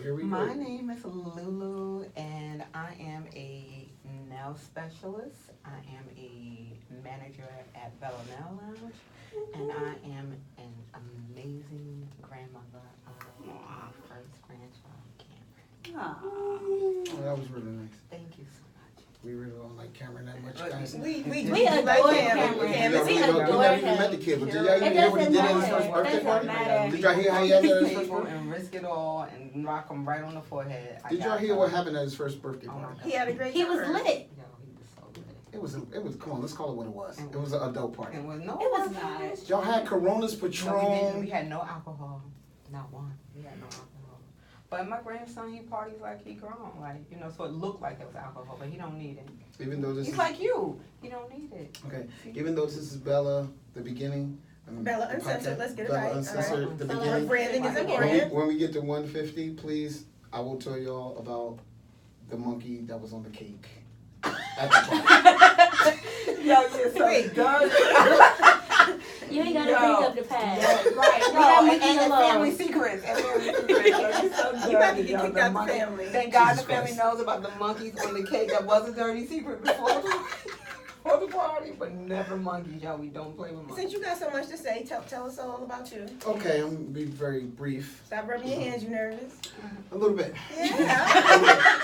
here we go. My name is Lulu, and I am a nail specialist. I am a manager at Bella Nail Lounge, and I am an amazing grandmother of my first grandchild, Cameron. Aww. Oh, that was really nice. Thank you so much. We really don't like Cameron that much, guys. We adore Cameron. Cameron. We We adore adore never him. even met the kid, but did y'all It even hear what he doesn't did at his matter. first birthday It doesn't party? matter. Did y'all hear how he had that at his first Table birthday? and risk it all and rock him right on the forehead. Did y'all hear what happened at his first birthday Oh my party? God. He had a great He time. was lit. Yo, he was so lit. It was, come on, let's call it what it was. It was an adult party. It was It was not. Y'all had Coronas, No, we didn't. Patron. We had no alcohol. Not one. We had no alcohol. But my grandson, he parties like he grown. Like, you know, so it looked like it was alcohol, but he don't need it. Even though this He's is, like you. He don't need it. okay, even though this is Bella, the beginning. Bella the Uncensored, podcast, let's get it Bella right, Uncensored, alright. the Bella beginning. Branding is When important. When we get to 150, please, I will tell y'all about the monkey that was on the cake at the party. Yo, you're so Wait. done. You ain't gotta Yo. bring up the past. Right, We no, got and, Mickey and alone. family secrets. And family secrets. Yo, you're so You about to dirty, get yo, kicked the out the monkey- family. Thank God Jesus the family Christ. knows about the monkeys on the cake. That was a dirty secret before the party, but never monkeys, y'all. We don't play with monkeys. Since you got so much to say, tell us all about you. Okay, I'm gonna be very brief. Stop rubbing your hands, you nervous? A little bit. Yeah.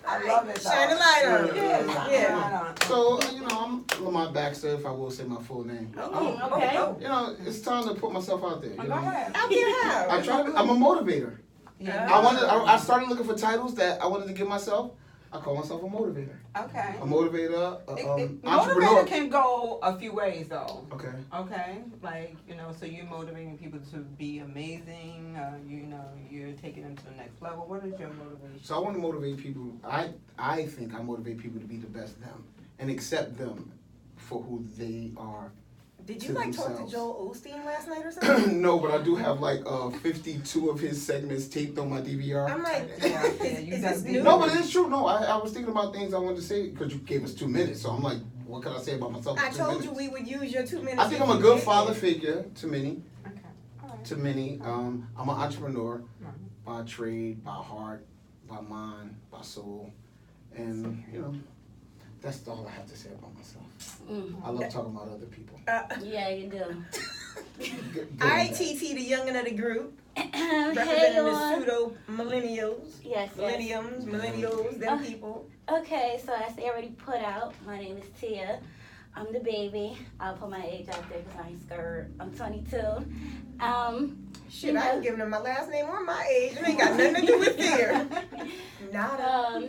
I love it. Shine the light on it. Yeah. Yeah. So, you know, I'm Lamont Baxter, if I will say my full name. Oh, okay. You know, it's time to put myself out there. You Go know? ahead. Out there how? I'm a motivator. Yeah. I started looking for titles that I wanted to give myself. I call myself a motivator. Okay. A motivator, Motivator entrepreneur. can go a few ways though. Okay. Okay, like, you know, so you're motivating people to be amazing. You know, you're taking them to the next level. What is your motivation? So I want to motivate people. I think I motivate people to be the best them and accept them for who they are. Did to you like talk to themselves. Joel Osteen last night or something? No, but I do have like 52 of his segments taped on my DVR. I'm like, Yeah, is, you is done this beat new? No, but it's true. No, I was thinking about things I wanted to say because you gave us 2 minutes. So I'm like, what can I say about myself? in I 2 told minutes? you we would use your 2 minutes. I think I'm a good father figure to many. Okay, all right. To many. I'm an entrepreneur Right. by trade, by heart, by mind, by soul, and you know, that's all I have to say about myself. Mm. I love talking about other people. Yeah, you do. Good ITT, the youngin' of the group, Hey, representing the y'all. pseudo millennials, Yes, yes. millennials, them Oh. people. Okay, so as they already put out, my name is Tia. I'm the baby. I'll put my age out there because I ain't scared. I'm 22. Shit, I ain't giving them my last name or my age. It ain't got nothing to do with fear. Nada.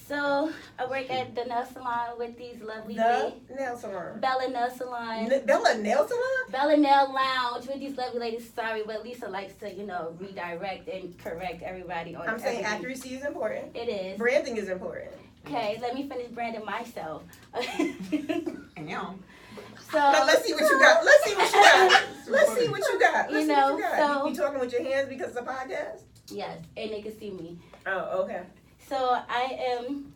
So I work at the nail salon with these lovely The ladies. nail salon. Bella Nail Salon. Bella Nail Salon? Bella Nail Lounge with these lovely ladies. Sorry, but Lisa likes to, you know, redirect and correct everybody on I'm saying everything. accuracy is important. It is. Branding is important. Okay, let me finish branding myself. Damn. So Now let's see what you got. Let's see what you got. Let's see what you got. Let's You see know, what you got. so- You talking with your hands because it's a podcast? yes, and they can see me. Oh, okay. So I am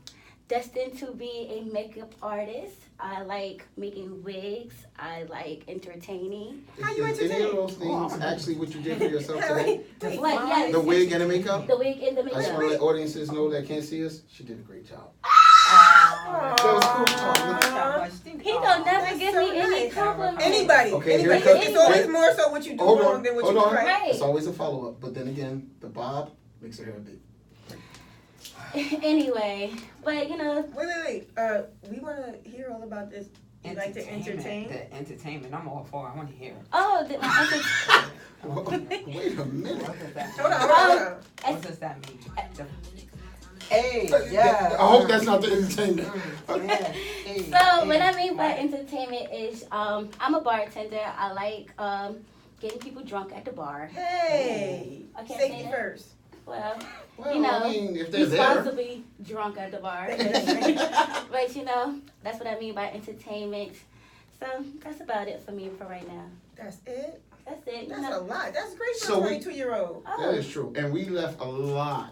destined to be a makeup artist. I like making wigs. I like entertaining. How you Is any of entertain? those things actually what you did for yourself today? Wait, Like, yes, The wig and the makeup? the wig and the I just makeup. want to let audiences know that can't see us. She did a great job. Aw. That was cool. He don't never That's give so me any nice. compliments. Anybody. Okay, Anybody. here it It's comes. always more so what you do Hold wrong on, than what hold you do on. right. Right. It's always a follow up, but then again, the bob makes her hair big. Anyway, but you know, Wait. We want to hear all about this. You like to entertain? The entertainment. I'm all for it. I want to hear it. oh, Wait a minute. What does that Hold on, mean? hold on. What does that mean? Hey, yeah. I hope that's not the entertainment. Yeah. Hey, so what hey. I mean by entertainment is, I'm a bartender. I like getting people drunk at the bar. Hey. I can't Safety say that. first. Well, Well, you know, I mean, if they're there. responsibly drunk at the bar. But you know, that's what I mean by entertainment. So that's about it for me for right now. That's it? That's it. You That's know. a lot. That's great for So a we- 22-year-old. That Oh, is true. And we left a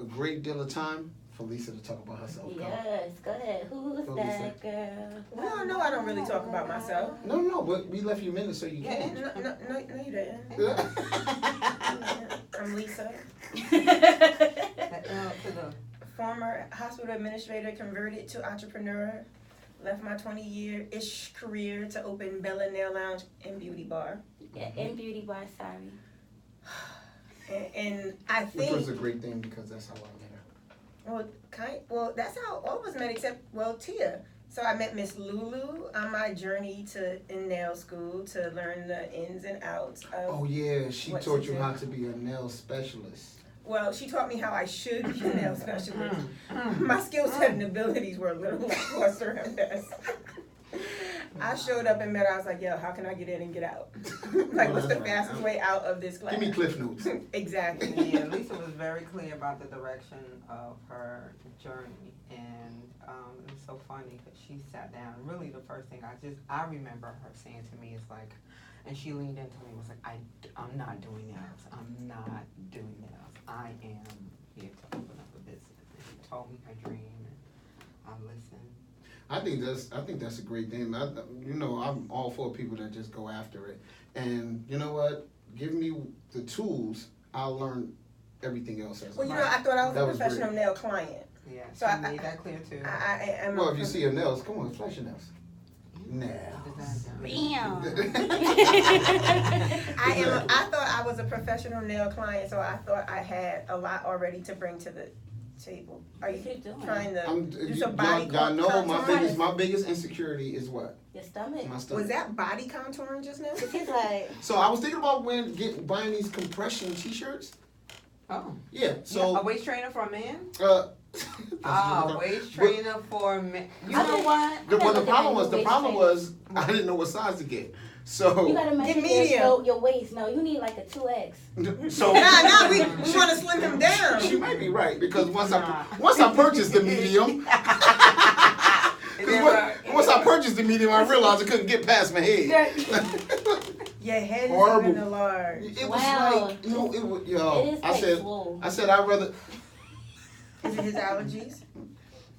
great deal of time for Lisa to talk about herself. Go. yes. Go ahead. Who's Go, that girl? We all know I don't really talk about myself. No, but we left you minutes so you Yeah. can. No, you didn't. Yeah. from Lisa. That L to the Former hospital administrator, converted to entrepreneur. Left my 20-year-ish career to open Bella Nail Lounge and Beauty Bar. Yeah, and beauty bar, sorry. And I Which was a think, great thing because that's how I met her. well, that's how all of us met except, Tia. So I met Miss Lulu on my journey in nail school to learn the ins and outs of. Oh yeah, she what taught to you do. how to be a nail specialist. Well, she taught me how I should be a nail specialist. My skill set and abilities were a little lackluster at best. I showed up and met her. I was like, yo, how can I get in and get out? Like, what's the fastest way out of this class? Give me Cliff Notes. Exactly. Yeah, Lisa was very clear about the direction of her journey, and it was so funny because she sat down. Really, the first thing I remember her saying to me is like, and she leaned into me and was like, I'm not doing nails. I'm not doing nails. I am here to open up a business. And she told me her dream, and I listened. I think that's a great thing. I'm all for people that just go after it. And you know what? Give me the tools. I'll learn everything else as Well, I you know, I thought I was That a was professional great. nail client. Yeah, she So I made that clear too. I am. Well, if you see your nails, come on, flash your nails. Nails. Bam. I thought I was a professional nail client, so I thought I had a lot already to bring to the table. Are you What you doing? trying to do Y'all some body know contouring? my biggest insecurity is what? Your stomach. My stomach. Was that body contouring just now? She's like, So I was thinking about buying these compression t-shirts. Oh, Yeah. a So waist trainer for a man? Waist But- trainer for a man. You I know think- what? The gotta look at problem that was new waist I didn't know what size to get. you So gotta measure medium. your waist. No, you need like a 2X. so Nah, we want to slim him down. she might be right because once I purchased the medium, once I purchased the medium, I realized I couldn't get past my head. Your head Horrible. is even large. It was Wow. like it was It yo. is quite swole. I said I'd rather. Is it his allergies?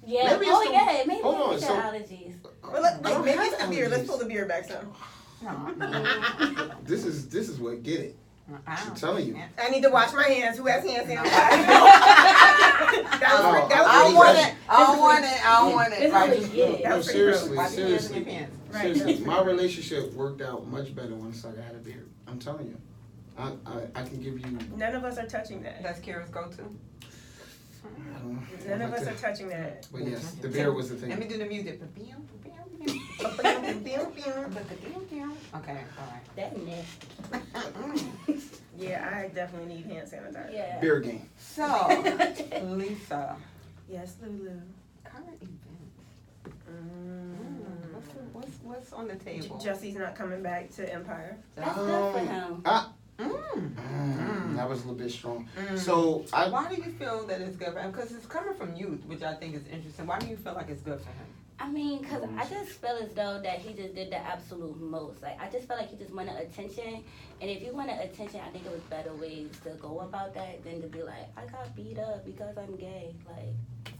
Yeah. Maybe it's Oh the- yeah. Maybe hold on, it's so- your allergies. Well, maybe it's the beard. Let's pull the beard back some. This is what get it. I'm telling you. I need to wash my hands. Who has hand sanitizer? No, I don't want it. I don't want it. This Right, is just legit. do it. That No, was pretty seriously, Wipe your hands in seriously. your pants. Right. Seriously, my relationship worked out much better once I had a beard. I'm telling you. I can give you. None of us are touching that. That's Kira's go-to. I don't know. None of us are touching that. But yes, the beard was the Let me thing. do the music. Okay, all right. That neck. Yeah, I definitely need hand sanitizer. Yeah. Beard game. So, Lisa, Yes, Lulu. current events. Mm. What's on the table? Jesse's not coming back to Empire. That's good for him. That was a little bit strong. So Why do you feel that it's good for him? Because it's coming from youth, which I think is interesting. Why do you feel like it's good for him? I mean, cause I just feel as though that he just did the absolute most. Like, I just felt like he just wanted attention. And if you wanted attention, I think it was better ways to go about that than to be like, I got beat up because I'm gay. Like,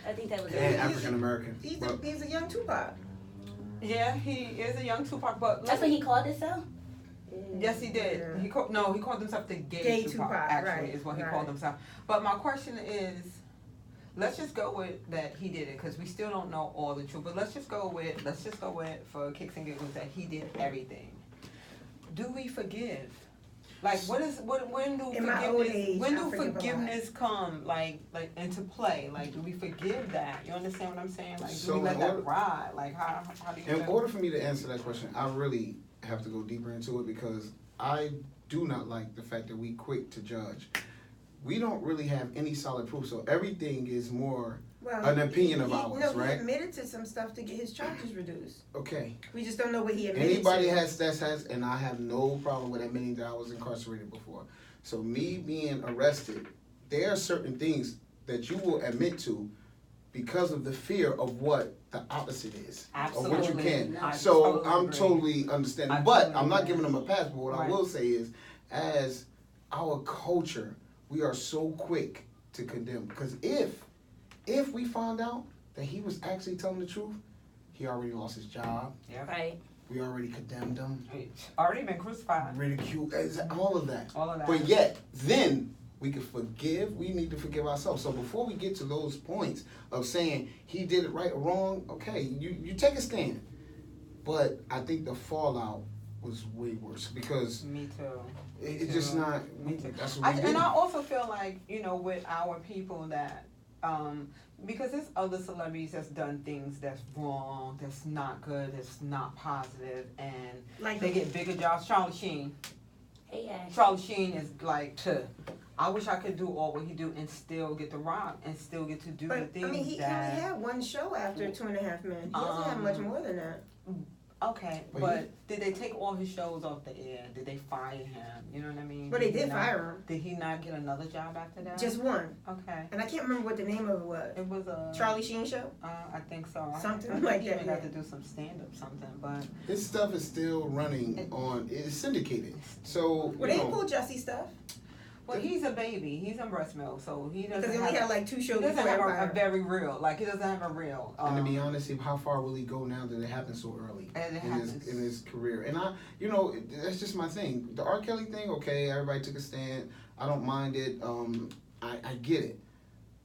I think that was. and African American. He's a young Tupac. Yeah, he is a young Tupac, but That's what he called himself. yes, he did. Yeah. He called himself the gay Tupac. Actually, is what he called himself. But my question is, let's just go with that he did it because we still don't know all the truth. But let's just go with for kicks and giggles that he did everything. Do we forgive? Like, when do In my old age, when I do forgive a lot. forgiveness come like into play? Like, do we forgive that? You understand what I'm saying? Like, do So we let in that order- ride? Like, how do you? In feel? order for me to answer that question, I really have to go deeper into it because I do not like the fact that we quick to judge. We don't really have any solid proof, so everything is more an opinion of ours, He right? admitted to some stuff to get his charges reduced. Okay. We just don't know what he admitted Anybody to. has, and I have no problem with admitting that I was incarcerated before. So me being arrested, there are certain things that you will admit to because of the fear of what the opposite is. Or what you Absolutely. can. I So totally I'm agree. totally understanding. I But totally I'm not agree. giving them a pass. But what I Right. will say is, as our culture, we are so quick to condemn. Because if we find out that he was actually telling the truth, he already lost his job. Yeah. Right. We already condemned him, Already been crucified. ridiculed, all of that. All of that. But yet, then we can forgive. We need to forgive ourselves. So before we get to those points of saying he did it right or wrong, okay, you take a stand. But I think the fallout was way worse because Me too. it's just not. Me too. That's what we did. And I also feel like, with our people that, because there's other celebrities that's done things that's wrong, that's not good, that's not positive, and Like they get bigger jobs. Charlie Sheen. Hey, Ash. Charlie Sheen is like, I wish I could do all what he do and still get the rock and still get to do the But things I mean, he that. only had one show after 2.5 Men. He doesn't have much more than that. Okay, But but did they take all his shows off the air? Did they fire him? You know what I mean? But they he did not- fire him. Did he not get another job after that? Just one. Okay. And I can't remember what the name of it was. It was a Charlie Sheen show? I think so. Something I think like he that, even got yeah. to do some stand up something, but His stuff is still running on. It's syndicated. So Well, they pulled Jussie stuff. well, he's a baby. He's in breast milk, so he doesn't. Because he only have, had like 2 he shows doesn't before have a Empire. very real. Like he doesn't have a real. And to be honest, how far will he go now that it happened so early And it in happens. his career? And that's just my thing. The R. Kelly thing, okay, everybody took a stand. I don't mind it. I get it.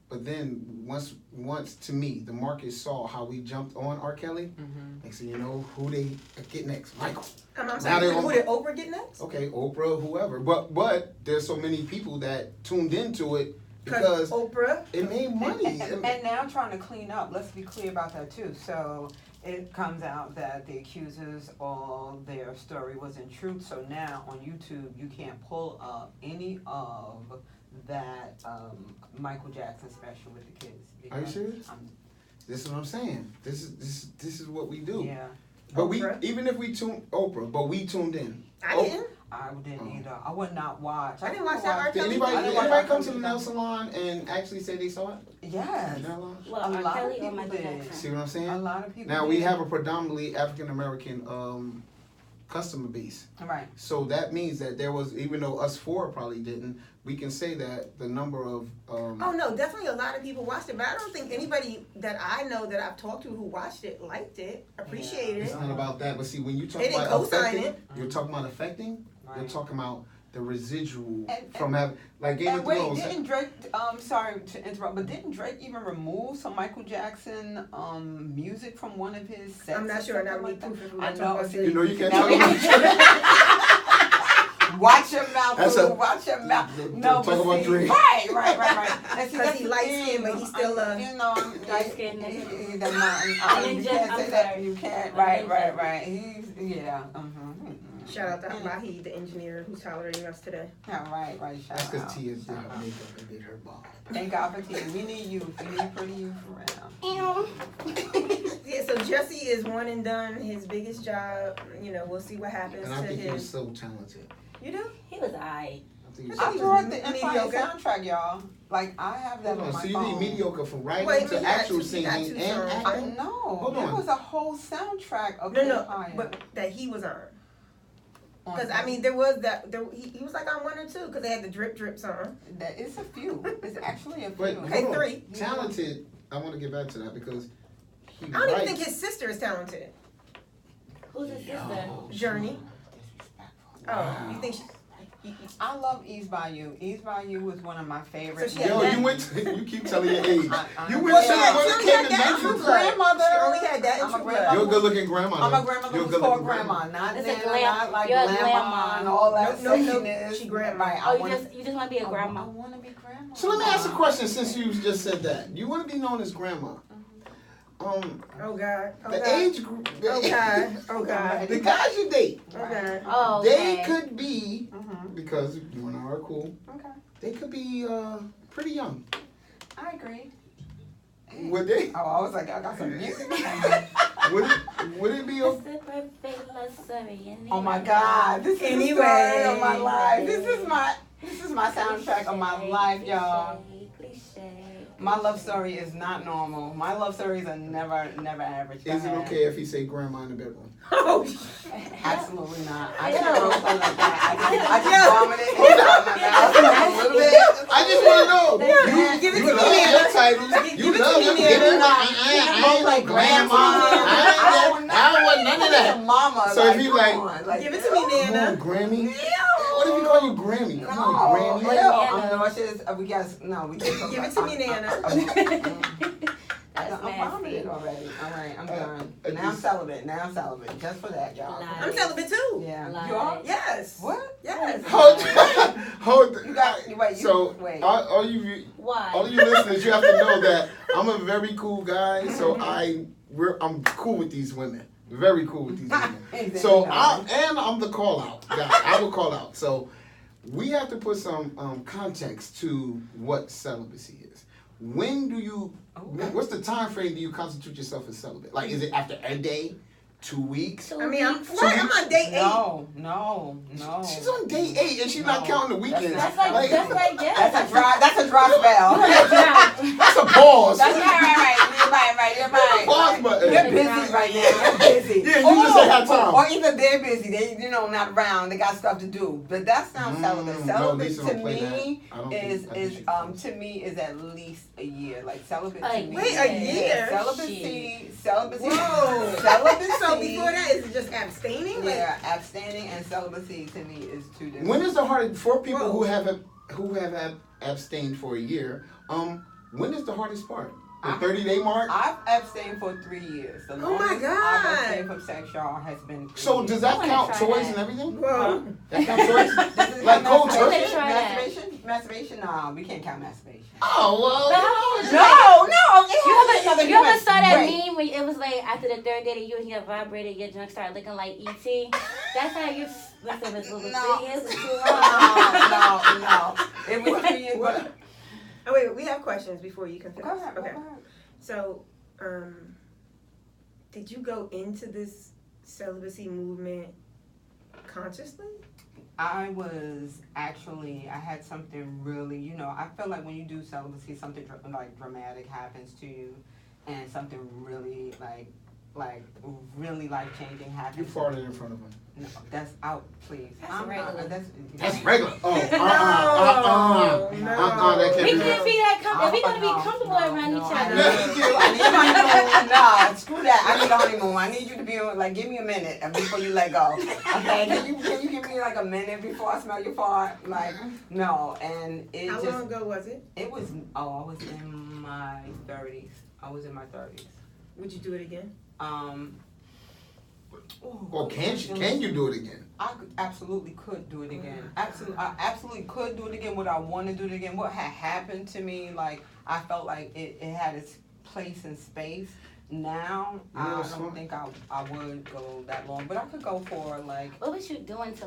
But then once to me, the market saw how we jumped on R. Kelly. Mhm. Next thing you know, who they get next? Michael. I'm Now sorry, they who on- did Oprah get next? Okay, Oprah, whoever. But there's so many people that tuned into it because Oprah. it made money. And now trying to clean up. Let's be clear about that too. So it comes out that the accusers, all their story wasn't true. So now on YouTube, you can't pull up any of that Michael Jackson special with the kids. Are you serious? This is what I'm saying. This is what we do. Yeah, But Oprah? even if we tuned Oprah, but we tuned in. I didn't. I didn't either. I would not watch. I didn't watch that R. Did Kelly anybody, I didn't did watch anybody R. come to Kelly the nail either. salon and actually say they saw it? Yes. Nail lounge? Well, A R. lot of Kelly or people Michael did. Jackson? See what I'm A saying? lot of people. Now we did. have a predominantly African American customer base. Right. So that means that there was, even though us four probably didn't, we can say that the number of Oh no, definitely a lot of people watched it, but I don't think anybody that I know that I've talked to who watched it liked it, appreciated it's it. not about that. But see, when you talk They didn't about co-sign affecting, it. you're talking about affecting. You're Right. talking about the residual And- from having, like Game And of wait, Thrones. didn't Drake? Sorry to interrupt, but didn't Drake even remove some Michael Jackson music from one of his sets? I'm not or sure, and I something need like proof that? if we're I talking know. about See, You know you can't now talk we- about Watch your mouth, That's boo. a- Watch your mouth. Don't No, talk but about see, Drake. right. And see, 'Cause that's he the light-skinned, thing. but he's still, you know, Light-skinned he- nigga. he- that's not- you Ninja, can't I'm say that. sorry. You can't. A Right. ninja. He's yeah. Shout out to Mahi, the engineer who's tolerating us today. Yeah, right. Shout That's out. because Tia did Shout her out. makeup and did her bob. Thank God for Tia. We need you. We need pretty youth around. Yeah, so Jesse is one and done. His biggest job, we'll see what happens And to I think he was his. so talented. You do? He was alright. I think he was I He so was brought the Empire mediocre. soundtrack, y'all. Like I have that Hold on on, my so you phone. need mediocre from writing Wait, to he got actual two- he got singing two and songs, I acting? know. Hold There on. was a whole soundtrack of No, Empire. but that he was on. On Because, I mean, there was that, he was like on 1 or 2, because they had the drip song. that it's a few. It's actually a few. But Okay, hold on. 3. Talented, I want to get back to that because he I don't even writes. think his sister is talented. Who's his sister? No, Journey. disrespectful. Oh, you think she... I love Ease by You. Ease by You was one of my favorites. So she had Yo, that- you went to, you keep telling your age. I You know. went Well, to she the had- one she that only came had in that in 90s. True Blood. Grandmother. She only had that in I'm a True grandmother. Blood. You're a good looking grandmother. I'm a grandmother You're who's good called looking grandma, not It's a Nana, glam- not like you're a grandma grandma. and all that No, no, sexiness. she grandma. Right, Oh, I wanna, you just want to be a grandma. I want to be grandma. So let me ask a question since you just said that. You want to be known as grandma. Oh, God. Oh, The God. age group, Oh, God. Oh, God. the guys you date, Oh, God. Oh, they okay. could be, Mhm. because you and I are cool, Okay, they could be pretty young. I agree. Would they? Oh, I was like, I got some music. Would it be It's okay? the perfect love story. Oh my God, this is Anyway. the story of my life. This is my soundtrack of my life, y'all. Cliche. My love story is not normal. My love stories are never average. Go Is it ahead. okay if he say grandma in the bedroom? Oh, Absolutely not. I Ew. can't roll something like that. I just Ew. vomited inside my mouth a little bit. I just want to know. Yeah, give it You to love me, your Nana. titles. Give You it love to me, them. Nana. Give it. I ain't no grandma. I ain't want none of that. Your mama. So if he come like, on, Give it to me, come on, Nana. Grammy. Ew. What if he call you Grammy? Come on, Grammy. We can't Give it to me, Nana. That's I'm nasty. vomited already. All right, I'm done. I Now I'm just- celibate. Just for that, y'all. Lies. I'm celibate too. Yeah. Lies. You are? Yes. What? Yes. Hold. You got. Wait. So Wait. all you Why? listeners, you have to know that I'm a very cool guy. So I'm cool with these women. Very cool with these women. So I'm the call out guy. I will call out. So we have to put some context to what celibacy is. When do you? What's the time frame do you constitute yourself as celibate? Like, is it after a day, 2 weeks? I mean, I'm on day 8. No. She's on day 8 and she's not counting the weekends. That's like That's yeah. a dry spell. That's a pause. That's right. You're right. Pause button. You're busy right now. You're busy. Yeah, you just say have time. Or either they're busy, they not around, they got stuff to do. But that's not celibate. No, Celibate Lisa to don't play me that. I don't is think- I think she plays. to me is at least a year. Like celibate to Like, me. wait, a year? Celibacy. Whoa. Celibacy. So before that, is it just abstaining? Like, Yeah, abstaining and celibacy to me is two different. When is the hardest for people Whoa. who have abstained for a year? When is the hardest part? The 30-day mark. I've abstained for 3 years. The Oh my longest God. I've abstained from sex, y'all, has been 3 So years. does that I wanna count try toys that. and everything? whoa. That count toys? Does it Like count cold masturbation? turkey? Try that. Masturbation? No, we can't count masturbation. Oh well. But how was No. You ever saw that Wait. meme when it was like after the 3rd day that you and your vibrator, your junk started looking like E.T.? That's how you. Listen, it was 3 years. It's too long. No. It was 3 years. But Oh, wait, we have questions before you can finish. go ahead. Okay. So, did you go into this celibacy movement consciously? I had something really, I feel like when you do celibacy, something like dramatic happens to you, and something really like really life changing happens. You farted in front of him. No, that's out, please. That's regular. That's regular. Oh, No. that can't We be can't be that comfortable. If we're gonna be comfortable around each I other. need a honeymoon. Nah, screw that. I need a honeymoon. I need you to be like, give me a minute before you let go. Okay, can you give me like a minute before I smell your fart? Like, no, and it How just. long ago was it? It was. I was in my 30s. Would you do it again? Or can you do it again? Absolutely could do it again. I absolutely could do it again. Would I want to do it again? What had happened to me, like I felt like it had its place in space. Now I don't think I would go that long, but I could go for like. What was you doing to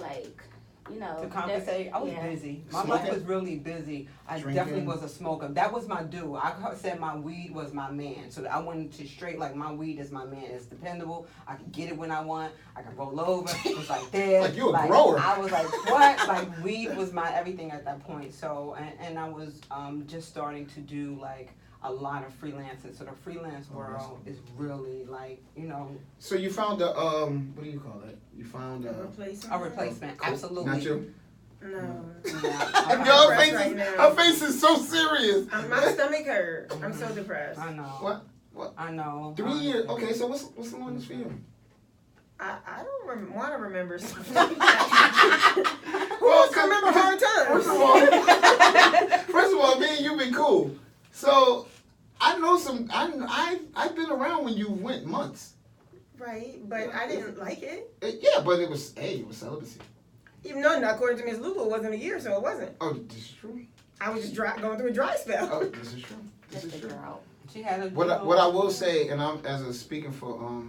To compensate, I was busy. My life was really busy. I Drinking. definitely was a smoker. That was my due. I said my weed was my man. So I wanted to straight like my weed is my man. It's dependable. I can get it when I want. I can roll over. It's like this. Like you a grower. I was like, what? Like weed was my everything at that point. So and I was just starting to do like a lot of freelancing. So the freelance world is really like, So you found a what do you call it? You found a replacement. Absolutely. Not you. No. Her face is so serious. My stomach hurt. I'm so depressed. I know. What? I know. 3 years. Okay, so what's the longest for you? I don't want to remember something like that. Who wants to remember hard times? First of all, me and you've been cool. So I know I've been around when you went months. Right, but I didn't like it. Yeah, but it was celibacy. Even though, according to Ms. Lulu, it wasn't a year, so it wasn't. Oh, this is true. I was just going through a dry spell. Oh, this is true. This is true. She had a What I will say, and I'm speaking for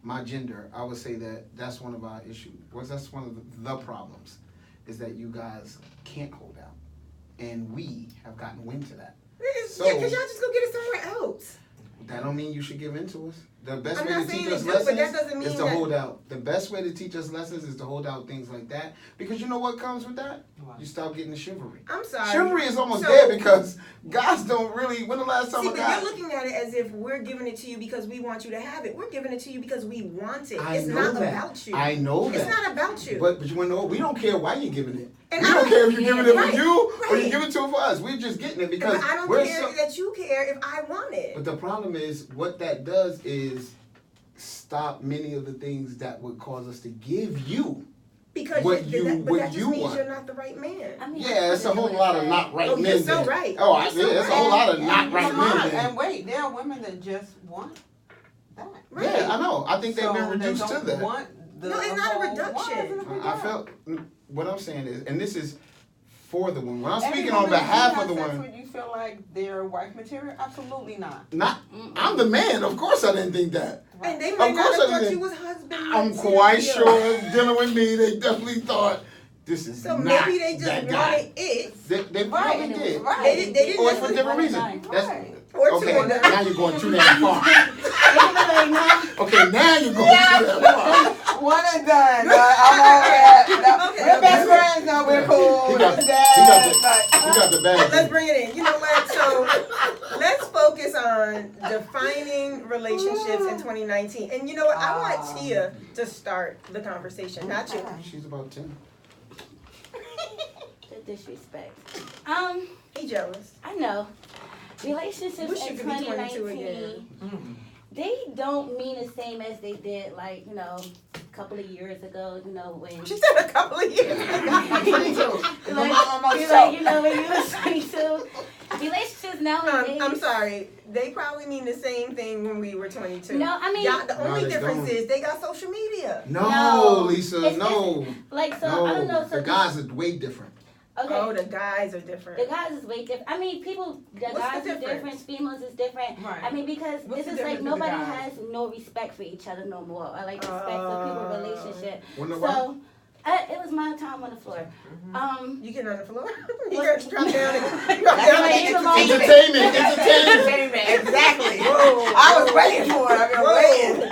my gender, I would say that's one of our issues. That's one of the problems, is that you guys can't hold out, and we have gotten wind to that. Yeah, because y'all just go get it somewhere else. That don't mean you should give in to us. The best I'm way not to saying teach us you do, but that lessons doesn't mean is to that- hold out. The best way to teach us lessons is to hold out things like that. Because you know what comes with that? What? You stop getting the chivalry. I'm sorry. Chivalry is almost So- dead because guys don't really. When the last time See, a but guy? you're looking at it as if we're giving it to you because we want you to have it. We're giving it to you because we want it. I It's know not that. about you. I know It's that. not about you. But you want to know? We don't care why you're giving it. And We I don't don't care if you're giving it right, for you or right. you give it to it for us. We're just getting it because But I don't we're care that you care if I want it. But the problem is, what that does is, stop many of the things that would cause us to give you. Because What you, you- that, but what that just you means want. you're not the right man. I mean, Yeah, it's a whole lot of not right Oh, men. you're so then. right. Oh, You're so it's a right. whole lot of not And right come men. on, then. and wait, there are women that just want that. Yeah, I know. I think they've been So they reduced to don't that. want the No, it's not a whole- reduction. Why isn't it a I reduction? felt what I'm saying is, and this is for the woman. When I'm Every speaking on woman that behalf you of the have sex woman, with, you feel like they're wife material? Absolutely not. not. I'm the man. Of course, I didn't think that. And they might Of not course have I thought didn't. you was husband. I'm quite sure dealing with me, they definitely thought this is So not maybe they just that guy. wanted it. They Right, probably and it did. was They didn't Or it's for necessarily- different reasons. Right. That's Right. Or two okay. of them. Now you're going too damn far. Okay, now you're going too damn far. One and done. I'm all right. Okay, We're best okay. friends, no, we're cool. He got- It's he bad, got You got the bad. Let's bring it in. You know what? So let's focus on defining relationships in 2019. And you know what? I want Tia to start the conversation, not you. She's about 10. The disrespect. He jealous. I know. Relationships Wish you in could be 22 2019, again. they don't mean the same as they did, like, you know, a couple of years ago, you know, when... She said a couple of years ago. like, you know, when you was 22. Relationships nowadays... I'm sorry. They probably mean the same thing when we were 22. No, I mean... Yeah, the No, only they difference don't. is they got social media. No, No. Lisa, It's- no. Like, so, No, I don't know, so... the guys are way different. Okay. Oh, the guys are different. The guys is way different. I mean, people, the What's guys the is different, difference? females is different. Right. I mean, because What's it's the just like difference with the nobody guys? has no respect for each other no more, or like respect for people's relationship. Wonder why? So, it was my time on the floor. You get on the floor? You What's- got to drop down and Entertainment. Exactly. Whoa. I was waiting for it. I've been waiting.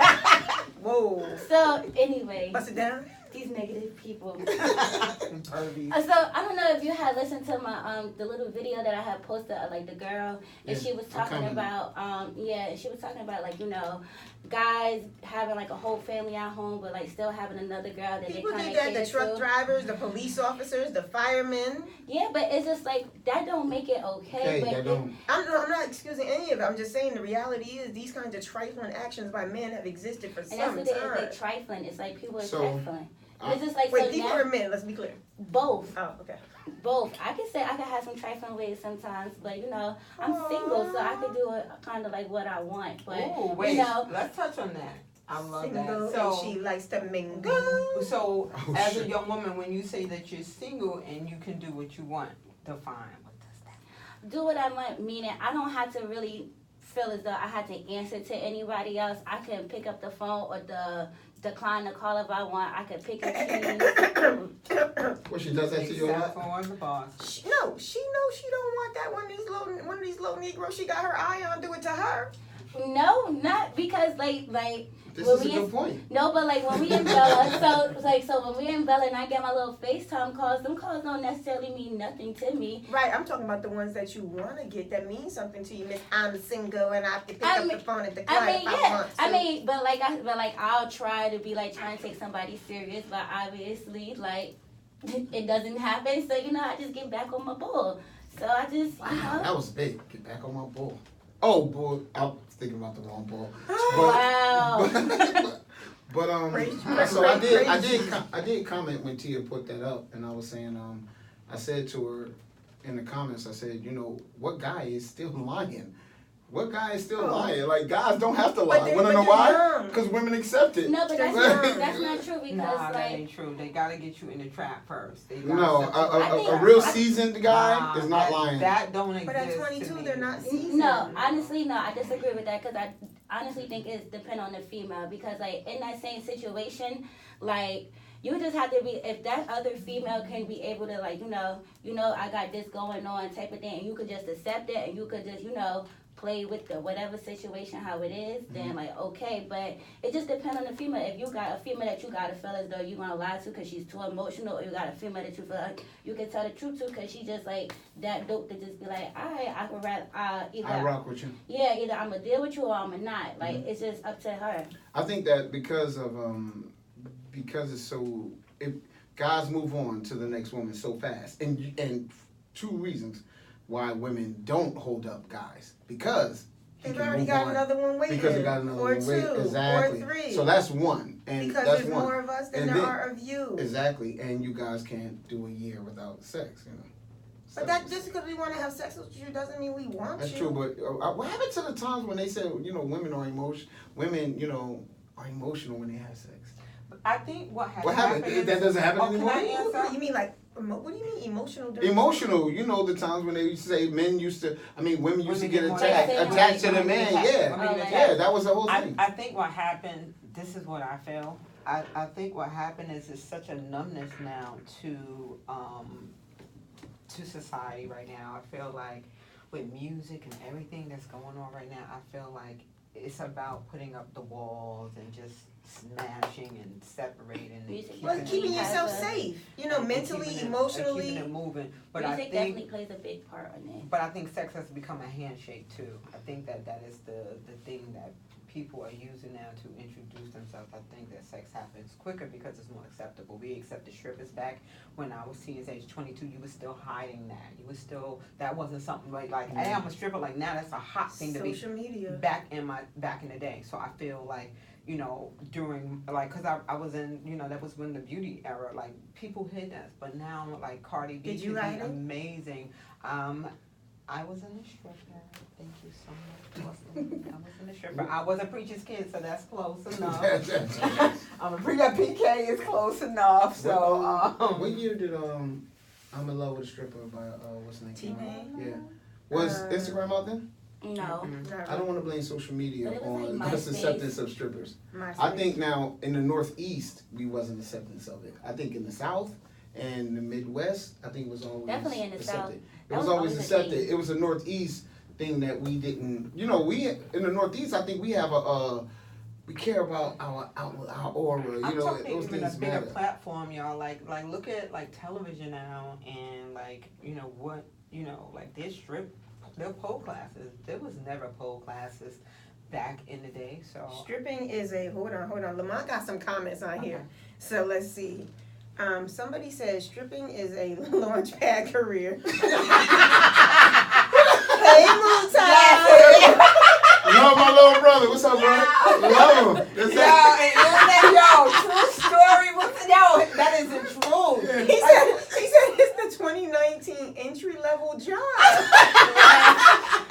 Whoa. So, anyway, Bust it down. these negative people. Pervy. So I don't know if you had listened to my the little video that I had posted of like the girl, and Yeah, she was I talking commented. about she was talking about like, you know, guys having like a whole family at home but like still having another girl that People they kind did of that. The cater truck to. drivers, the police officers, the firemen. Yeah, but it's just like that don't make it okay. Okay, but that it- don't. I'm not excusing any of it. I'm just saying the reality is these kinds of trifling actions by men have existed for and that's some what it is. time. They trifling. It's like people are So, trifling. And it's just like Wait, so people now, or men? Let's be clear. both. Oh, okay. Both. I can say I can have some trifling ways sometimes, but you know, I'm single, so I can do it kind of like what I want. But Oh, wait. you know, Let's touch on that. I love Single that. and So, she likes to mingle. so Oh, as a shit. young woman, when you say that you're single and you can do what you want, define what does that do what I want, meaning I don't have to really feel as though I had to answer to anybody else. I can pick up the phone or decline the call if I want. I can pick and choose. What she does that to you a Except lot? for the boss. She knows she don't want that one of these little Negroes she got her eye on. Do it to her. No, not because like This when is a we good point. no, but like when we in Bella, so when we in Bella and I get my little FaceTime calls, them calls don't necessarily mean nothing to me. Right, I'm talking about the ones that you want to get that mean something to you, Miss. I'm single and I have to pick up the phone and decline I mean, if I yeah. want to. I mean, but I'll try to be like trying to take somebody serious, but obviously like it doesn't happen. So you know, I just get back on my bull. So I just you Wow, know. that was big. Get back on my ball. Oh, boy. I was thinking about the wrong ball. Wow. But Praise- so I praise- did comment when Tia put that up, and I was saying I said to her in the comments, I said, you know, what guy is still lying? What guy is still Oh. lying? Like, guys don't have to But lie. they- Wanna but know they're why? young. Because women accept it. No, but that's Right. not true because Nah, that like ain't true. They gotta get you in the trap first. They gotta No, set you up. I think- a real seasoned guy Nah, is not that, lying. That don't exist. But at to 22, me. they're not seasoned. no, honestly, no, I disagree with that because I honestly think it depends on the female because like in that same situation, like you just have to be if that other female can be able to like you know I got this going on type of thing and you could just accept it and you could just play with the whatever situation how it is, then like okay, but it just depends on the female. If you got a female that you gotta feel as though you gonna lie to because she's too emotional, or you got a female that you feel like you can tell the truth to because she just like that dope to just be like, alright, I could rather I either rock with you. yeah, either I'm gonna deal with you or I'm gonna not. Like it's just up to her. I think that because it's so guys move on to the next woman so fast, and two reasons why women don't hold up guys, because he They've can already move got on. another one waiting. Because they got another or one two, waiting. Exactly. or three. So that's one. And because that's there's one. more of us than And there then- are of you. Exactly. And you guys can't do a year without sex, you know. But that just because we want to have sex with you doesn't mean we want That's you. true, but what happened to the times when they said, you know, women, you know, are emotional when they have sex? I think what has What happened? happened is, That doesn't happen can anymore? I answer? You mean like, what do you mean emotional? during Emotional, you know, the times when they used to say women used to get more attached to the man, yeah. Women get Yeah, that was the whole thing. I think what happened, this is what I feel. I think what happened is it's such a numbness now to society right now. I feel like with music and everything that's going on right now, I feel like it's about putting up the walls and just smashing and separating. Music Well, keeping has yourself a- safe. You know, mentally, keeping emotionally. it moving. But Music I think definitely plays a big part in it. But I think sex has become a handshake too. I think that is the thing that people are using now to introduce themselves. I think that sex happens quicker because it's more acceptable. We accepted strippers back when I was age 22. You were still hiding that. You were still, that wasn't something like hey, I'm a stripper. Like now that's a hot thing to be. Social media. Back in the day. So I feel like, you know, during, like, cause I was in, you know, that was when the beauty era, like, people hid us, but now, like, Cardi B Did you could be hide it? amazing. I was in a stripper. Thank you so much. I was in a stripper. I was a preacher's kid, so that's close enough. I'm a PK is close enough. So what year did I'm in Love with a Stripper by what's the name? T-Pain? Yeah. Was Instagram out then? No. I don't want to blame social media But it was on like this MySpace. acceptance of strippers. MySpace. I think now in the Northeast we wasn't acceptance of it. I think in the South and the Midwest, I think it was always Definitely in the South. accepted. It That was was always always a accepted. thing. It was a Northeast thing that we didn't. You know, we in the Northeast, I think we have we care about our aura. You I'm know, talking those even a things bigger matter. platform, y'all. Like look at like television now, and like you know what, you know, like their pole classes. There was never pole classes back in the day. So Stripping is a hold on. Lamont got some comments on here. Okay. So let's see. Somebody says stripping is a launch pad career. Hey, Moon Love my little brother. What's up, bro? Love him. True story. That isn't true. He said it's the 2019 entry level job.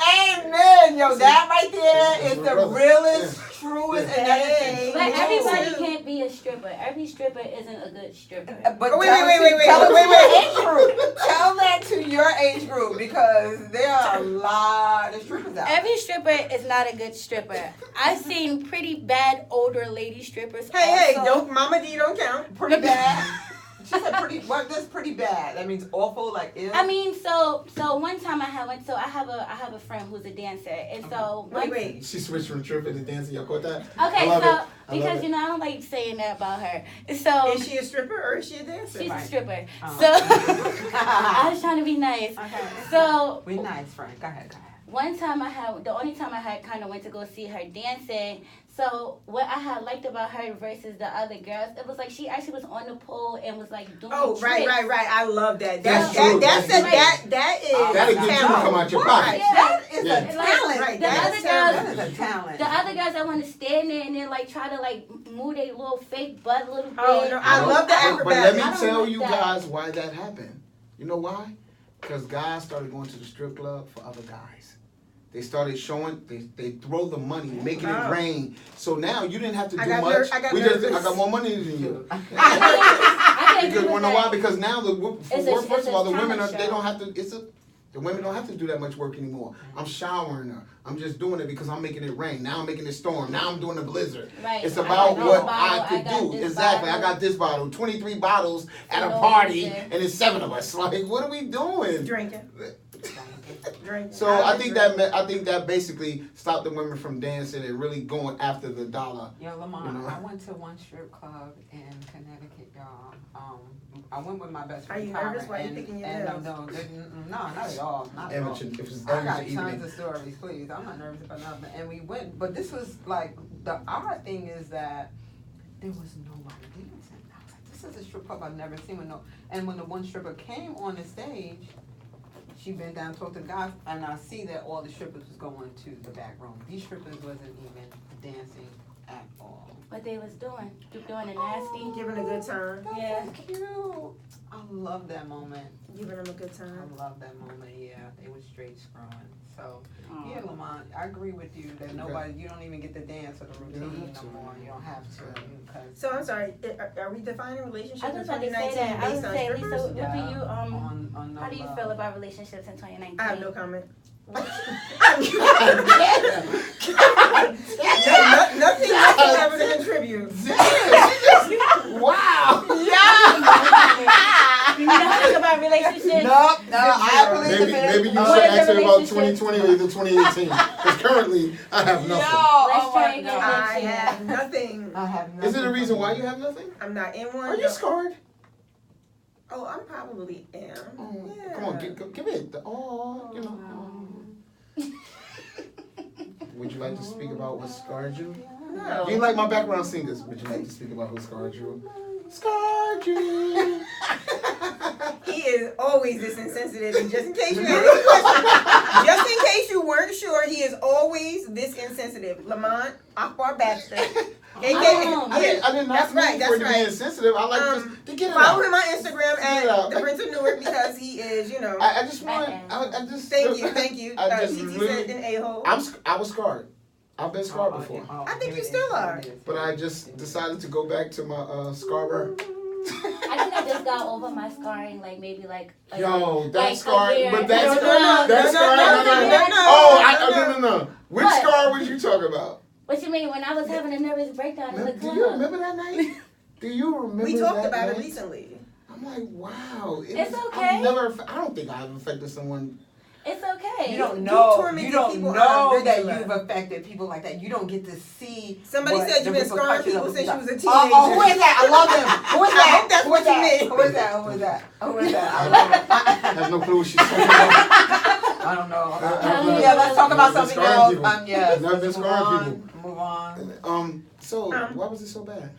Amen, yo. That right there is my the brother. realest, truest, and that is But true. everybody can't be a stripper. Every stripper isn't a good stripper. But Wait, tell wait, it wait, to- tell it to wait, your wait. age group. Tell that to your age group because there are a lot of strippers out there. Every stripper is not a good stripper. I've seen pretty bad older lady strippers. Hey, also. don't Mama D don't count. Pretty bad. She said pretty. What does pretty bad? That means awful, like ill. I mean, so one time I have a friend who's a dancer, and so Wait. She switched from stripper to dancing. Y'all caught that? Okay, I love so it. I love because it. you know I don't like saying that about her. So Is she a stripper or is she a dancer? she's a Right. stripper. Oh. So I was trying to be nice. Okay. So We nice, friend. Go ahead. one time the only time I had kind of went to go see her dancing. So what I had liked about her versus the other girls, it was like she actually was on the pole and was like doing Oh, right. tricks. I love that. That's true. That is That'll get you to talent. come out your Right. pocket. That is Yeah. a talent. Right, The that other is girls, talent. That is a talent. the other girls that want to stand there and then like try to like move their little fake butt a little bit. Oh, no, I love the But let acrobatic. me I don't tell like you that. guys why that happened. You know why? Because guys started going to the strip club for other guys. They started showing, they throw the money, making it Oh. rain. So now you didn't have to I do got much. ner- I got I nervous. got more money than you. I can't Because do you know that. why? Because now first of all, the women talent they show. don't have to. The women don't have to do that much work anymore. I'm showering her. I'm just doing it because I'm making it rain. Now I'm making it storm. Now I'm doing the blizzard. Right. It's I about got this what bottle, I could got do. this Exactly. bottle. I got this bottle. 23 bottles at a No party, reason. and it's 7 of us. Like, what are we doing? Drinking. So I think that basically stopped the women from dancing and really going after the dollar. Yo, Lamont, You know? I went to one strip club in Connecticut, y'all. I went with my best Are friend. you nervous? Kyra, Why you and- picking your and nails? No, not at all. Not at all. Amateur, if it's I got amateur tons evening. of stories, please. I'm not nervous about nothing. And we went, but this was like, the odd thing is that there was nobody dancing. I was like, this is a strip club I've never seen with no, and when the one stripper came on the stage, she bent down, talked to the guys, and I see that all the strippers was going to the back room. These strippers wasn't even dancing at all. What they was doing? Doing the nasty. Giving a good time. Yeah. Cute. I love that moment. Giving them a good I time. love that moment. Yeah, they was straight screwing. So yeah, Lamont, I agree with you that nobody, you don't even get the dance or the routine no more. You don't have to. So I'm sorry, are we defining relationships I in was about to say 2019 that. I was based on say, Lisa, strippers? what do you on how do you feel about relationships in 2019? I have no comment. Nothing whatsoever to contribute. Wow. You know nothing about relationships? No, I believe Maybe you should What is ask a me about relationship? 2020 or either 2018. Because currently, I have nothing. Let's try again. I have nothing. I have nothing. Is it a reason why you have nothing? I'm not in one. Are you scarred? Oh, I'm probably am. Oh, Yeah. come on, give it. You know. Would you like to speak about what scarred you? No. You like my background singers. Would you like to speak about who scarred you? Scarred you. He is always this insensitive, and just in case you weren't sure, he is always this insensitive. Lamont Akbar Baxter. I did not That's right, mean for it to that's be right. insensitive. I like just to get it Follow out. him on Instagram Get it out. at the Prince of Newark because he is, you know. I just want. I just. Thank you. I just TT really- said an a-hole. I was scarred. I've been scarred before. I think you still are. But I just decided to go back to my scarber. I think I just got over my scarring, like maybe like. Yo, like that's a scarred. year. But that's No, scarred. That's no, scarred. no. No. Which What? scar was you talking about? What you mean? When I was having a nervous breakdown in the Do you club. remember that night? Do you remember We talked that about night? it recently. I'm like, wow. It's was- okay. I don't think I've affected someone. It's okay. You don't know. tormented You don't people know on a that regular. you've affected people like that. You don't get to see. Somebody what said you've the been scarring repercussions people of since the you was a stuff. teenager. Oh, who is that? I love him. Who is I that? hope that's Who what is you that? meant. Who is that? Who is that? Who is that? I love him. I have no clue what she's talking about. I don't know. I've Yeah, let's talk about been something scarring else. people. Yes. I've been Move scarring on. Move on. So why was it so bad?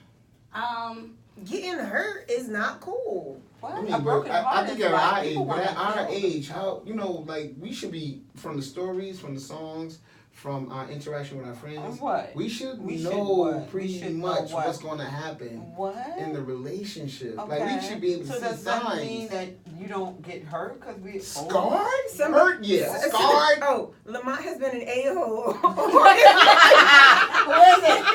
Getting hurt is not cool. What? I mean, A but broken I heart think is at like our age, people but at wanna our kill. age, how like we should be from the stories, from the songs, from our interaction with our friends. What? We should We should know what? We pretty should know much what? what's going to happen What? in the relationship. Okay. Like we should be able to So see does that signs. mean that you don't get hurt because we Scarred? Some- Hurt? Yeah. Scarred? Oh, Lamont has been an a-hole. Who is it?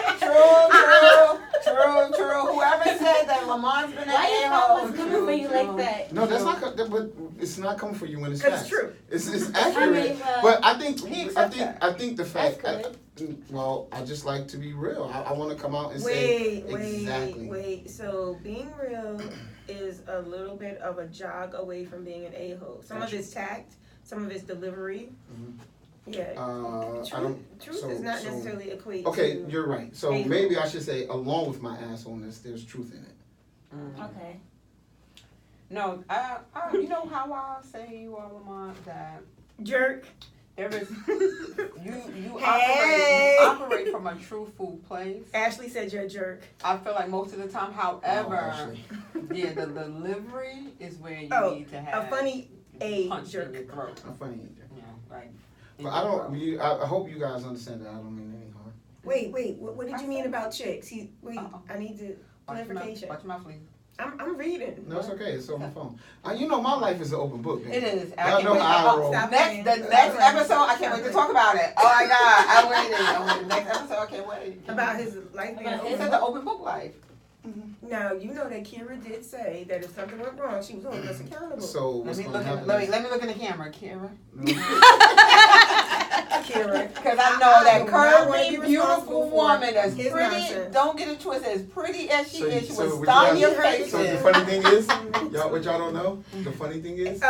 True. Whoever said that Lamont's been an Why your a-hole. phone was coming for you like that? No, that's not. But it's not coming for you when it's Because facts. it's true. It's accurate. mean, well, but I think he accepts that. I think the fact. That's Well, I just like to be real. I want to come out and Wait. say exactly. So being real is a little bit of a jog away from being an a-hole. Some of it's tact, some of it's delivery. Mhm. Yeah. I don't. Truth so- does not so- necessarily equate Okay, to. you're right. So a-hole. maybe I should say, along with my assholeness, there's truth in it. Okay. No, you know how I say you are, Lamont, that Jerk. there is you Hey. operate from a truthful place. Ashley said you're a jerk. I feel like most of the time, Oh, however, actually. yeah, the delivery is where you Oh, need to have A funny a punch in jerk. your throat. I'm funny. Yeah, like. But I don't. I hope you guys understand that I don't mean any harm. Wait. What did you mean about chicks? Uh-oh. I need to clarification. Watch your mouth, please. I'm reading. No, it's okay. It's on my phone. You know, my life is an open book. Baby. It is. Y'all know how I roll. Stop Next, playing. the next episode, I can't wait to talk about it. Oh my God, I'm waiting. Next episode, I can't wait. About his life being About It his- said the open book life. Now you know that Kira did say that if something went wrong, she was holding us accountable. So Let what's me going look to in, happen? let me look in the camera, Kira. Kira, Because I know that do not wanna be curvy, beautiful responsible for woman that's his pretty. nonsense. Don't get it twisted. As pretty as she is, she So would what stomp you your guys- face So the in. funny thing is, what y'all don't know, the funny thing is,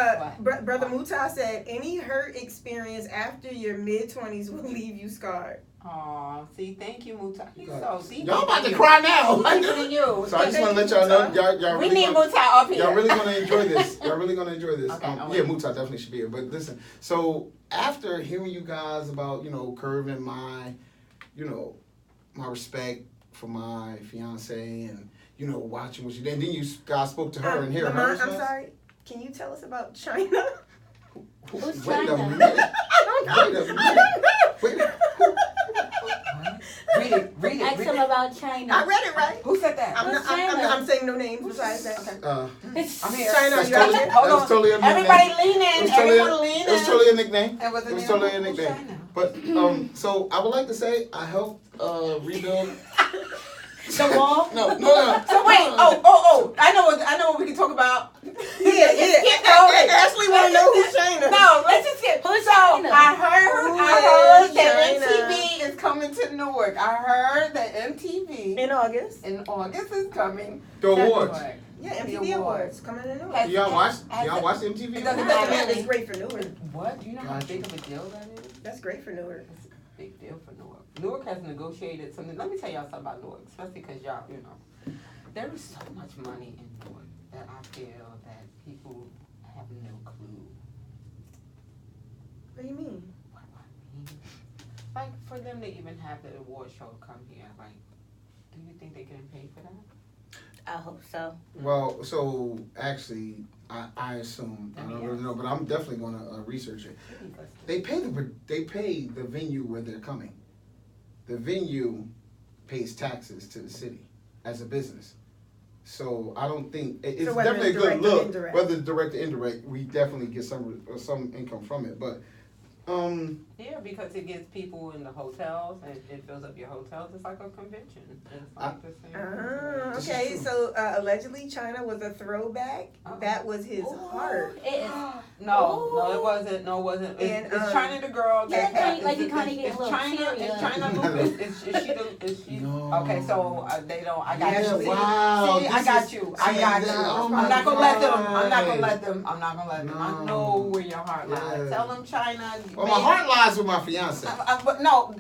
Brother Muta said any hurt experience after your mid-20s will leave you scarred. Aw, see, thank you, Muta. He's God. so, see, y'all about thank to you. cry now. Thank you. So I just want to let y'all know, y'all We really need gonna, Muta up here. y'all really gonna enjoy this. Y'all really gonna enjoy this. Okay, Yeah, Muta definitely should be here. But listen, so after hearing you guys about Curve and my, my respect for my fiance and watching what you did, and then you guys spoke to her and hear her Lamont, I'm response. sorry. Can you tell us about China? Who's Wait a China? minute. Wait a minute. Wait a Read Ask it. him about China. I read it right. Who said that? I'm saying no names besides that. Uh, I'm here. China, that's you out totally, here? that Hold was on. totally a nickname. Everybody lean It in. was totally, Everyone lean in. it was totally a nickname. It was a It was name. totally a Who's nickname. China? But so I would like to say I helped rebuild. The wall. No. So wait. Oh. I know what we can talk about. Yeah. Ashley want to know who's China. No, let's just get. Who's So China? I heard that China? MTV is coming to Newark. I heard that MTV In August. in August is coming. The to awards. Newark. Yeah, The MTV awards. Awards coming in Newark. Has- Y'all watch? has- Y'all watch MTV? It It doesn't doesn't matter. matter. It's great for Newark. What? Do you know how Gotcha. big of a deal that is? That's great for Newark. It's a big deal for Newark. Newark has negotiated something. Let me tell y'all something about Newark, especially because y'all, there is so much money in Newark that I feel that people have no clue What do you mean? what I mean. Like, for them to even have the award show come here, like, do you think they getting paid for that? I hope so. Well, so actually, I assume I don't really know, but I'm definitely going to research it. They pay the venue where they're coming. The venue pays taxes to the city as a business. So I don't think it's So whether definitely a it's good direct or look. indirect. Whether it's direct or indirect, we definitely get some income from it. But Yeah, because it gets people in the hotels and it fills up your hotels. It's like a convention. It's like the same. This is Okay, true. so allegedly China was a throwback. That was his heart. It is. No, it wasn't. No, it wasn't. And, It's China the girl. Yeah, that- like you kinda it's get a little China. teary. It's China. Is she? No. Okay, so they don't. I got Yeah, you. wow, See, I this got is- you. see, I got you. that- oh I'm my not gonna let them. I'm not gonna God. let them. I'm not gonna let them. I No. know where your heart lies. Yeah. Tell them China. Well, my heart lies with my fiance. But no,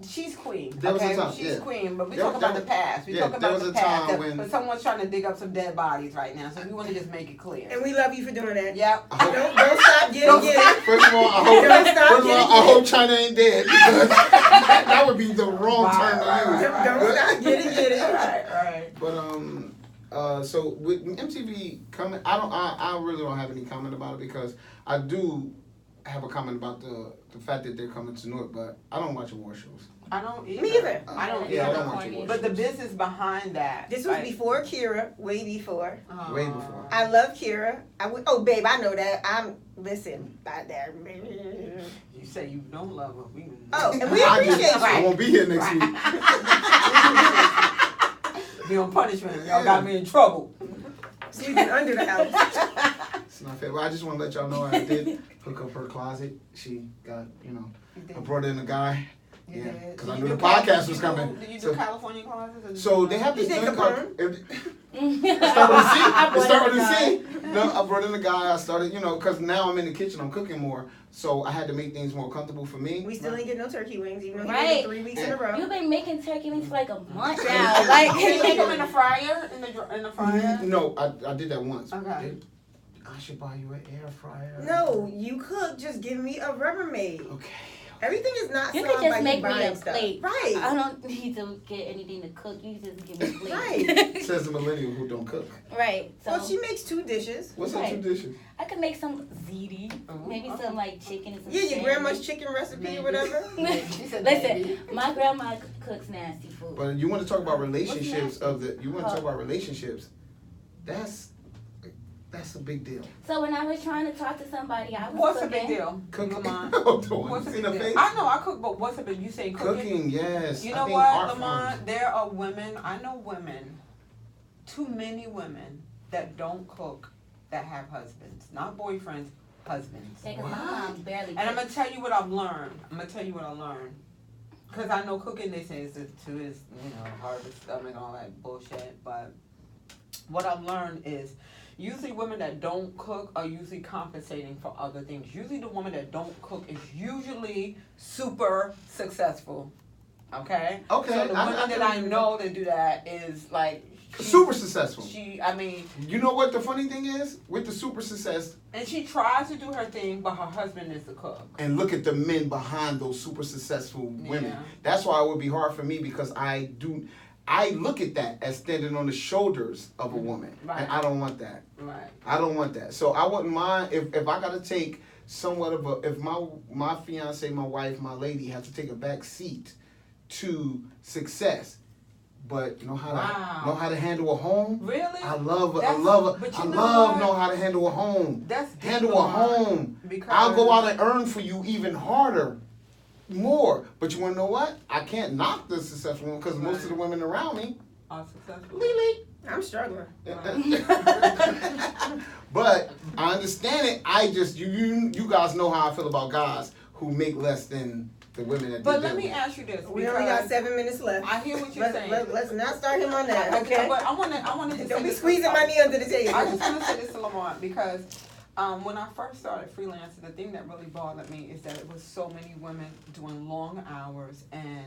she's queen. There was a Okay, time, she's yeah. queen. But we There- talk about there- the past. We yeah, talk there about was the a past. time when- But someone's trying to dig up some dead bodies right now, so we want to just make it clear. And we love you for doing that. Yep. Don't stop getting it. First of all, I hope China ain't dead because that would be the wrong term to use. Don't stop getting it. Right. But so with MTV coming, I really don't have any comment about it because I do have a comment about the fact that they're coming to Newark, but I don't watch award shows. I don't either. Me either. I don't Yeah, I either. don't watch award But the shows. business behind that. This was like, before Kira, way before. Way before. I love Kira. Oh, babe, I know that. Listen, about that. You say you don't love her. We Oh, and we I appreciate just- I you. won't be here next week. be on punishment. Y'all got me in trouble. Sleeping under the house. It's not fair. But I just want to let y'all know I did hook up her closet. She got, I brought in a guy. You Yeah, did. because I You knew do the podcast Cal- was you do- coming. Do you do So- California closets? or do So you they not? have this You thing think called. Start with a C. I Start with brought a in C. No, I brought in a guy. I started, because now I'm in the kitchen. I'm cooking more, so I had to make things more comfortable for me. We still ain't getting no turkey wings, even though he Right. did it 3 weeks in a row. You've been making turkey wings for like a month now. Like, Can you make them in the fryer? In the fryer? No, I did that once. Okay. I should buy you an air fryer. No, you cook. Just give me a Rubbermaid. Okay. Everything is not you solved can just by make you me buying a stuff. plate. Right. I don't need to get anything to cook. You just give me a plate. Right. Says the millennial who don't cook. Right. So Well, she makes 2 dishes. What's the Right. tradition? I could make some ziti, maybe okay. some like chicken and some. Yeah, your salmon. grandma's chicken recipe Maybe. or whatever. She said Listen, maybe. my grandma cooks nasty food. But you want to talk about relationships nasty? you want to talk about relationships. That's a big deal. So when I was trying to talk to somebody, I was What's a cooking. big deal? Cooking. Lamont? What's What's a in big the deal? face? I know I cook, but what's a big? You say cooking? Cooking, yes. You I know think what, art Lamont? forms. There are women. I know women. Too many women that don't cook that have husbands, not boyfriends, husbands. Like, my mom barely. And I'm cooks. gonna tell you what I've learned. Because I know cooking, they say, is to his, heart, his stomach, and all that bullshit. But what I've learned is usually women that don't cook are usually compensating for other things. Usually the woman that don't cook is usually super successful. Okay? Okay, So the I- women I that can I agree with know that do that is like... Super successful. You know what the funny thing is? With the super success, And she tries to do her thing, but her husband is the cook. and look at the men behind those super successful women. Yeah. That's why it would be hard for me because I look at that as standing on the shoulders of a woman. Right. And I don't want that. Right. I don't want that. So I wouldn't mind if I gotta take somewhat of a, if my fiance, my wife, my lady has to take a back seat to success, but know how to handle a home. Really? I love But you know how to handle a home. That's Handle a home. Because I'll go out and earn for you even harder, more. But you want to know what? I can't knock the successful one because most of the women around me are successful. Lily. I'm struggling. But I understand it. I just you guys know how I feel about guys who make less than the women that. But let me ask you this. We only got 7 minutes left. I hear what you're saying. Let's not start him on that, okay? But I want to Don't be squeezing my knee under the table. I just want to say this to Lamont because when I first started freelancing, the thing that really bothered me is that it was so many women doing long hours, and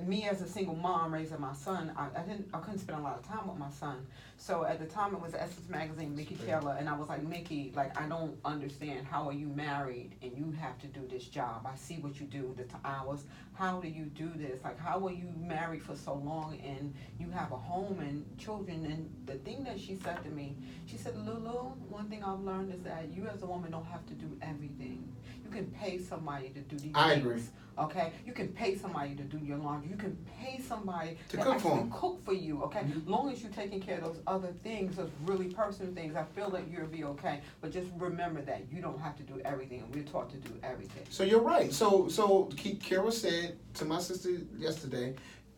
me as a single mom raising my son, I couldn't spend a lot of time with my son. So at the time it was Essence Magazine, Mickey Taylor, and I was like, Mickey, like I don't understand, how are you married and you have to do this job? I see what you do, the hours. How do you do this? Like, how are you married for so long and you have a home and children? And the thing that she said to me, she said, Lulu, one thing I've learned is that you as a woman don't have to do everything. You can pay somebody to do these I things. agree. Okay, you can pay somebody to do your laundry. You can pay somebody To to cook for actually 'em. cook for you. Okay, long as you're taking care of those other things, those really personal things, I feel that you'll be okay. But just remember that you don't have to do everything, and we're taught to do everything. So you're right. So Kira said to my sister yesterday.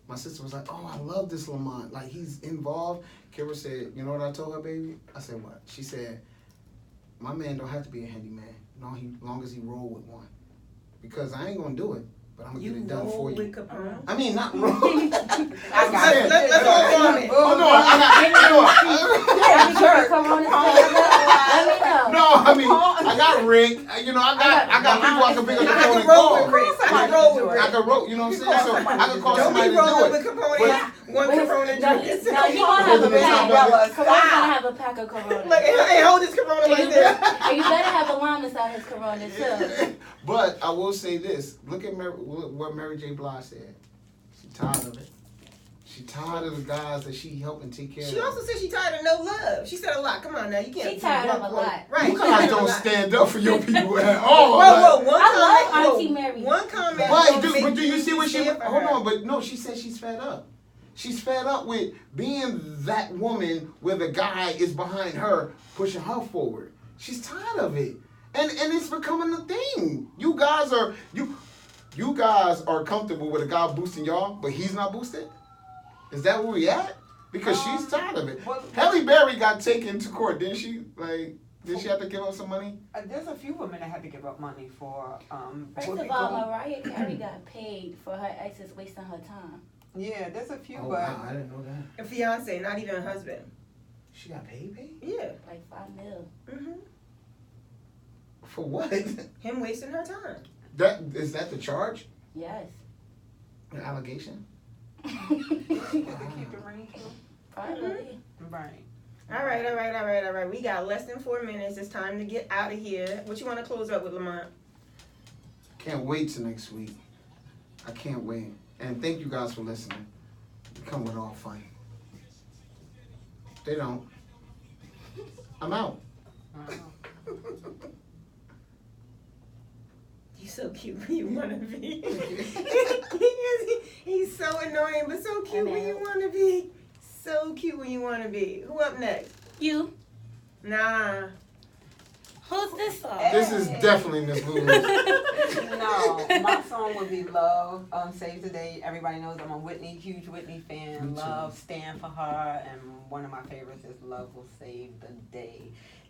My sister was like, "Oh, I love this Lamont. Like he's involved." Kira said, "You know what I told her, baby?" I said, "What?" She said, "My man don't have to be a handyman. No, long as he roll with one. Because I ain't gonna do it, but I'm gonna get it done for you." With Capone? I mean, not roll. Let's all comment. Oh no, I got. Come on, let me know. No, I mean, I got Rick. You know, I got people I can pick up the I phone can and roll call. with Rick. I can roll with Rick. I can roll. You know what I'm saying? So I can call Don't somebody be to do rolling it. with Capone. One Corona drink. No, you gonna have a pack. Corona's gonna have a pack of Corona. Look, hey, hold this Corona like this. And you better have a lime inside his Corona too. But I will say this: look at what Mary J. Blige said. She's tired of it. She tired of the guys that she helping take care of. She also said she tired of no love. She said a lot. Come on now, you can't. She tired of a lot. Right. You guys don't stand up for your people at all. Whoa, one I comment. love Auntie Mary. One comment. But do you see what she? stand for Hold her. on, but no, she said she's fed up. She's fed up with being that woman where the guy is behind her, pushing her forward. She's tired of it, and it's becoming a thing. You guys are comfortable with a guy boosting y'all, but he's not boosted. Is that where we at? Because she's tired of it. Halle Berry got taken to court, didn't she? Like, did she have to give up some money? There's a few women that had to give up money for. First of all, Mariah Carey got paid for her exes wasting her time. Yeah, there's a few, Oh, but wow, I didn't know that. A fiance, not even a husband. She got paid? Yeah. Like $5 million. Mhm. For what? Him wasting her time. Is that the charge? Yes. An allegation? to keep it real. Probably. Right. All right. We got less than 4 minutes. It's time to get out of here. What you want to close up with, Lamont? Can't wait till next week. I can't wait. And thank you guys for listening. You come with all fun. They don't. I'm out. You so cute when you want to be. He's so annoying, but so cute when you want to be. So cute when you want to be. Who up next? You. Nah. Who's this song? This is definitely Miss Lulu. No, my song would be Love, Save the Day. Everybody knows I'm a huge Whitney fan. Me too. Love, stand for her. And one of my favorites is Love Will Save the Day.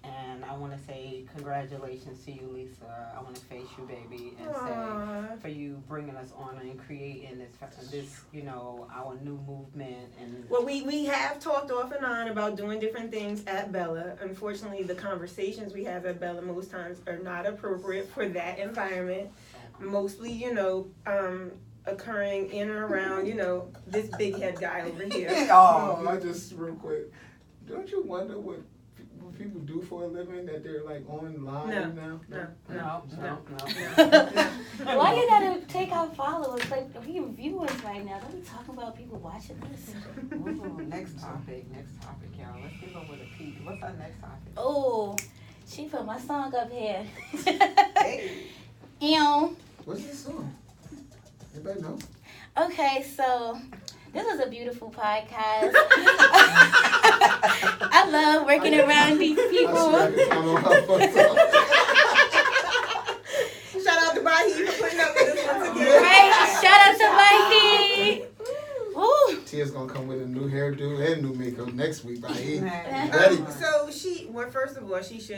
And I want to say congratulations to you, Lisa. I want to face you, baby, and say for you bringing us on and creating this, our new movement. And Well, we have talked off and on about doing different things at Bella. Unfortunately, the conversations we have at Bella most times are not appropriate for that environment. Mostly, occurring in and around, this big head guy over here. Oh, I just real quick. Don't you wonder what people do for a living that they're like online now? no. Why you gotta take out followers? Like, we viewers right now. Don't be talking about people watching this. Ooh, next topic, y'all. Let's give up with a peek. What's our next topic? Oh, She put my song up here. Hey. Ew. What's this song? Anybody know? Okay, so this was a beautiful podcast. I love working around these I people. swear I don't know how fun song. Shout out to Bahi for putting up with us once again. Right? Shout out to Mikey. Woo. Tia's gonna come with a new hairdo and new makeup next week. Ready? So she, well, first of all, she should